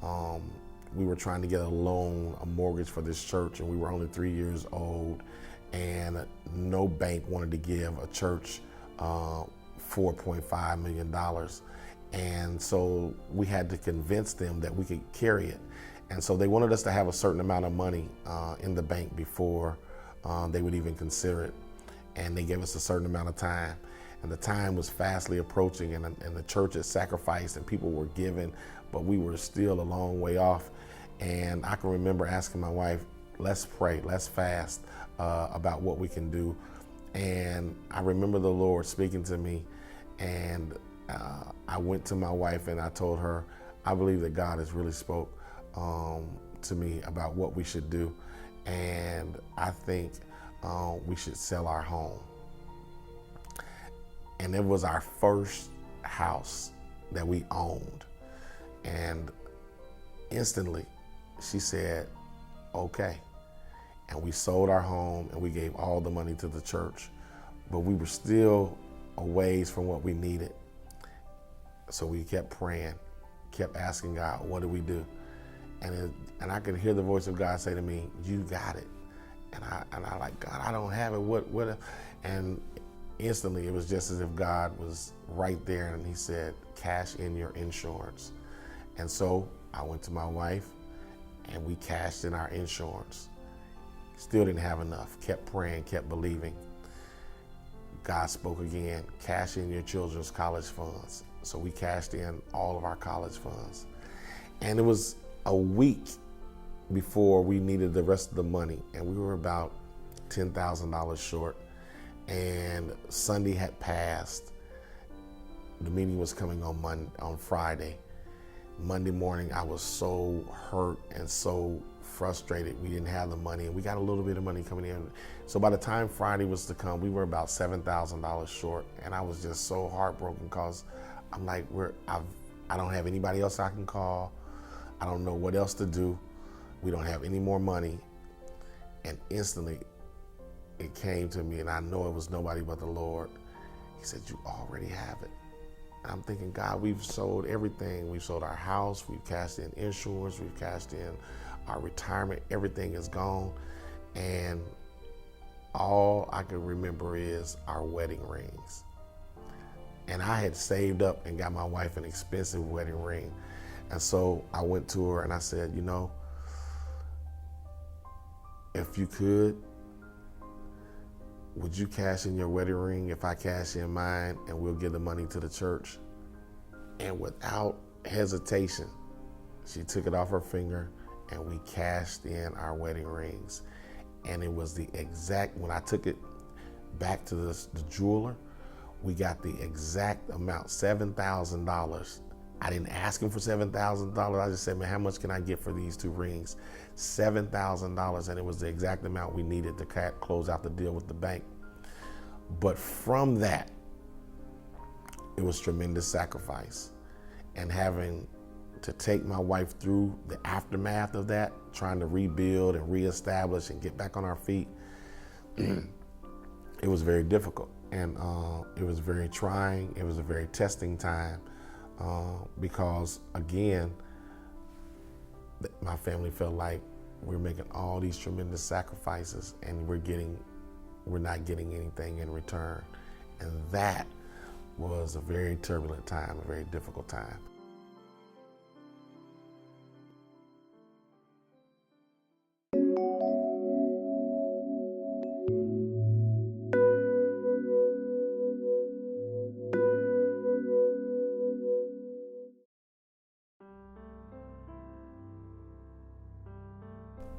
S12: We were trying to get a loan, a mortgage for this church, and we were only 3 years old, and no bank wanted to give a church $4.5 million. And so we had to convince them that we could carry it. And so they wanted us to have a certain amount of money in the bank before they would even consider it. And they gave us a certain amount of time. And the time was fastly approaching, and the church had sacrificed and people were giving, but we were still a long way off. And I can remember asking my wife, let's pray, let's fast about what we can do. And I remember the Lord speaking to me, and I went to my wife and I told her, I believe that God has really spoke to me about what we should do. And I think we should sell our home. And it was our first house that we owned. And instantly she said, okay. And we sold our home and we gave all the money to the church, but we were still a ways from what we needed. So we kept praying, kept asking God, what do we do? And I could hear the voice of God say to me, you got it. And I like, God, I don't have it, what? And instantly it was just as if God was right there, and he said, cash in your insurance. And so I went to my wife and we cashed in our insurance. Still didn't have enough, kept praying, kept believing. God spoke again, cash in your children's college funds. So we cashed in all of our college funds. And it was a week before we needed the rest of the money, and we were about $10,000 short. And Sunday had passed. The meeting was coming on Friday. Monday morning, I was so hurt and so frustrated. We didn't have the money, and we got a little bit of money coming in. So by the time Friday was to come, we were about $7,000 short, and I was just so heartbroken because I'm like, I don't have anybody else I can call. I don't know what else to do. We don't have any more money. And instantly, it came to me, and I know it was nobody but the Lord. He said, you already have it. And I'm thinking, God, we've sold everything. We've sold our house, we've cashed in insurance, we've cashed in our retirement, everything is gone. And all I can remember is our wedding rings. And I had saved up and got my wife an expensive wedding ring. And so I went to her and I said, you know, if you could, would you cash in your wedding ring if I cash in mine, and we'll give the money to the church? And without hesitation, she took it off her finger and we cashed in our wedding rings. And it was the exact, when I took it back to the jeweler, we got the exact amount, $7,000. I didn't ask him for $7,000. I just said, man, how much can I get for these two rings? $7,000, and it was the exact amount we needed to close out the deal with the bank. But from that, it was tremendous sacrifice. And having to take my wife through the aftermath of that, trying to rebuild and reestablish and get back on our feet, it was very difficult. And it was very trying. It was a very testing time because, again, my family felt like we're making all these tremendous sacrifices and we're not getting anything in return. And that was a very turbulent time, a very difficult time.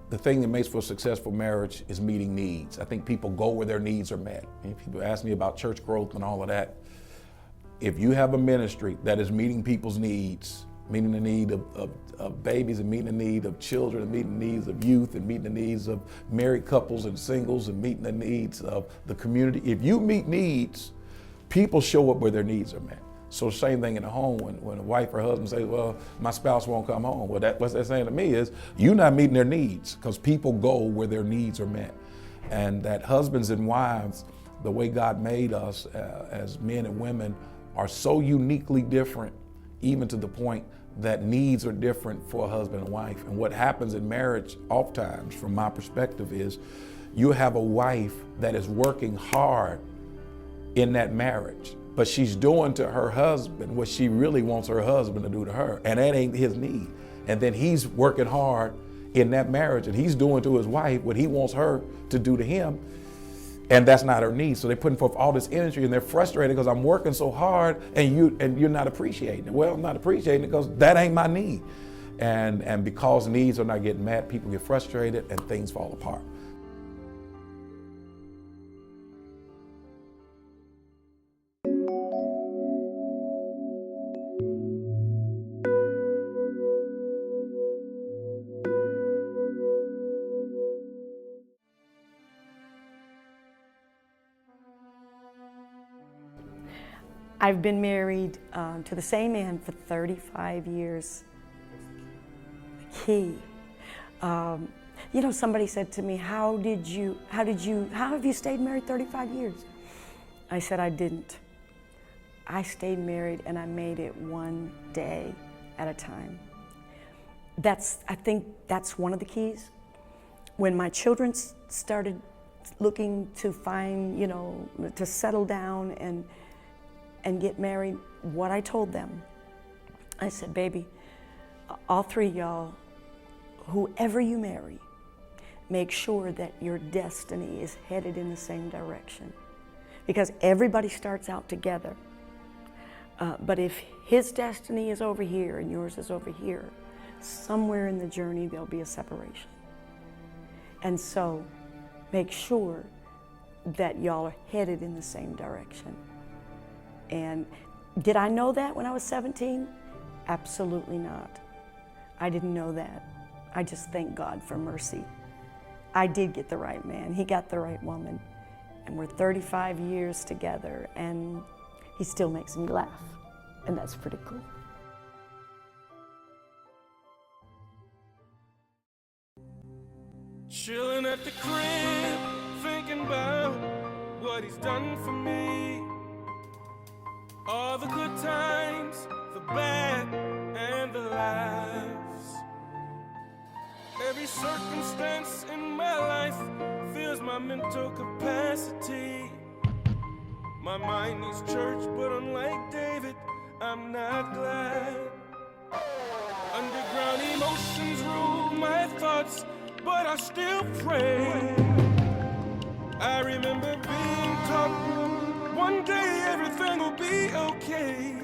S8: The thing that makes for a successful marriage is meeting needs. I think people go where their needs are met. And people ask me about church growth and all of that. If you have a ministry that is meeting people's needs, meeting the need of babies and meeting the need of children and meeting the needs of youth and meeting the needs of married couples and singles and meeting the needs of the community, if you meet needs, people show up where their needs are met. So same thing in the home when a wife or husband says, well, my spouse won't come home. Well, what they're saying to me is, you're not meeting their needs, because people go where their needs are met. And that husbands and wives, the way God made us as men and women, are so uniquely different even to the point that needs are different for a husband and wife. And what happens in marriage oftentimes, from my perspective, is you have a wife that is working hard in that marriage, but she's doing to her husband what she really wants her husband to do to her, and that ain't his need. And then he's working hard in that marriage, and he's doing to his wife what he wants her to do to him, and that's not her need. So they're putting forth all this energy, and they're frustrated because I'm working so hard, and you're not appreciating it. Well, I'm not appreciating it because that ain't my need. And because needs are not getting met, people get frustrated and things fall apart.
S14: I've been married to the same man for 35 years. The key. You know, somebody said to me, how have you stayed married 35 years? I said, I didn't. I stayed married and I made it one day at a time. I think that's one of the keys. When my children started looking to find, to settle down and get married, what I told them, I said, baby, all three of y'all, whoever you marry, make sure that your destiny is headed in the same direction. Because everybody starts out together. But if his destiny is over here and yours is over here, somewhere in the journey there'll be a separation. And so make sure that y'all are headed in the same direction. And did I know that when I was 17? Absolutely not. I didn't know that. I just thank God for mercy. I did get the right man. He got the right woman. And we're 35 years together, and he still makes me laugh. And that's pretty cool.
S15: Chilling at the crib, thinking about what he's done for me. All the good times, the bad, and the laughs. Every circumstance in my life fills my mental capacity. My mind needs church, but unlike David, I'm not glad. Underground emotions rule my thoughts, but I still pray. I remember being taught one day everything will be okay.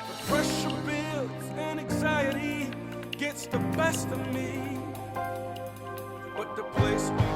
S15: The pressure builds and anxiety gets the best of me. But the place we